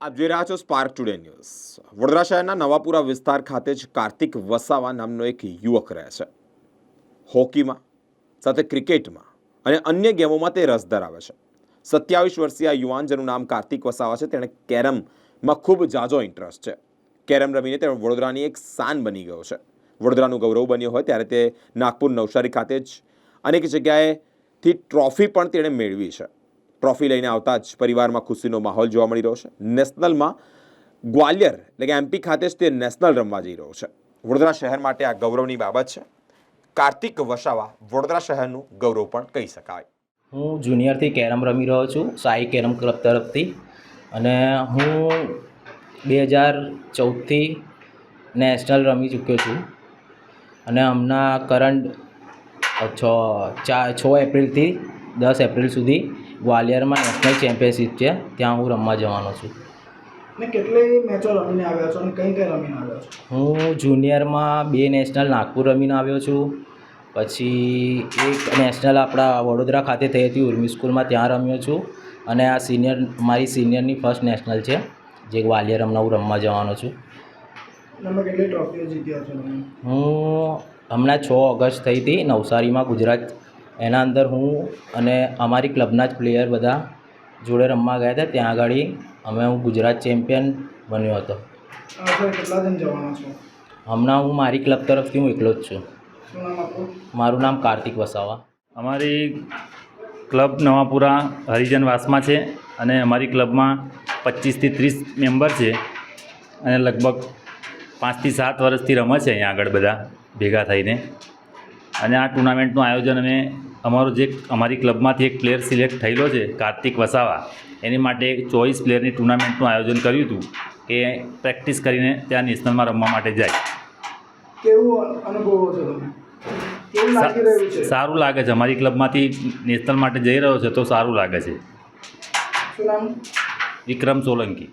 આપ જોઈ રહ્યા છો સ્પાર્ક ટુડે ન્યૂઝ। વડોદરા શહેરના નવાપુરા વિસ્તાર ખાતે જ કાર્તિક વસાવા નામનો એક યુવક રહે છે। હોકીમાં સાથે ક્રિકેટમાં અને અન્ય ગેમોમાં તે રસ ધરાવે છે। 27 વર્ષીય આ યુવાન જેનું નામ કાર્તિક વસાવા છે, તેણે કેરમમાં ખૂબ જાજો ઇન્ટરેસ્ટ છે। કેરમ રમીને તે વડોદરાની એક શાન બની ગયો છે। વડોદરાનું ગૌરવ બન્યો હોય ત્યારે તે નાગપુર નવસારી ખાતે જ અનેક જગ્યાએથી ટ્રોફી પણ તેણે મેળવી છે। ટ્રોફી લઈને આવતા જ પરિવારમાં ખુશીનો માહોલ જોવા મળી રહ્યો છે। નેશનલમાં ગ્વાલિયર એટલે કે એમપી ખાતે જ તે નેશનલ રમવા જઈ રહ્યો છે। વડોદરા શહેર માટે આ ગૌરવની બાબત છે। કાર્તિક વસાવા વડોદરા શહેરનું ગૌરવ પણ કહી શકાય। હું જુનિયરથી કેરમ રમી રહ્યો છું સાઈ કેરમ ક્લબ તરફથી, અને હું 2014થી નેશનલ રમી ચૂક્યો છું, અને હમણાં કરંટ 6 એપ્રિલથી 10 એપ્રિલ સુધી ગ્વાલિયરમાં નેશનલ ચેમ્પિયનશિપ છે, ત્યાં હું રમવા જવાનો છું। ને કેટલી મેચો રમીને આવ્યા છો અને કઈ કઈ રમીને આવ્યા છો? હું જુનિયરમાં 2 નેશનલ નાગપુર રમીને આવ્યો છું, પછી એક નેશનલ આપણા વડોદરા ખાતે થઈ હતી ઉર્મી સ્કૂલમાં, ત્યાં રમ્યો છું, અને આ મારી સિનિયરની ફર્સ્ટ નેશનલ છે જે ગ્વાલિયર હમણાં હું રમવા જવાનો છું। તમે કેટલી ટ્રોફીઓ જીત્યા છો? હું હમણાં 6 ઓગસ્ટ થઈ હતી નવસારીમાં ગુજરાત, એના અંદર હું અને અમારી ક્લબના જ પ્લેયર બધા જોડે રમવા ગયા હતા, ત્યાં આગળ હું ગુજરાત ચેમ્પિયન બન્યો હતો। કેટલા દિન જવાના છો? હમણાં હું મારી ક્લબ તરફથી હું એકલો જ છું। શું નામ આપું? મારું નામ કાર્તિક વસાવા। અમારી ક્લબ નવાપુરા હરિજનવાસમાં છે, અને અમારી ક્લબમાં 25 થી 30 મેમ્બર છે, અને લગભગ 5 થી 7 વર્ષથી રમે છે અહીંયા આગળ બધા ભેગા થઈને। અને આ ટુર્નામેન્ટનું આયોજન અમારી ક્લબમાંથી એક પ્લેયર સિલેક્ટ થયેલો છે કાર્તિક વસાવા, એની માટે એક 24 પ્લેયરની ટુર્નામેન્ટનું આયોજન કર્યું હતું કે પ્રેક્ટિસ કરીને ત્યાં નેશનલમાં રમવા માટે જાય। કેવું અનુભવો છો તમે? કેવું લાગી રહ્યું છે? સારું લાગે છે, અમારી ક્લબમાંથી નેશનલ માટે જઈ રહ્યો છે તો સારું લાગે છે। શું નામ? વિક્રમ સોલંકી।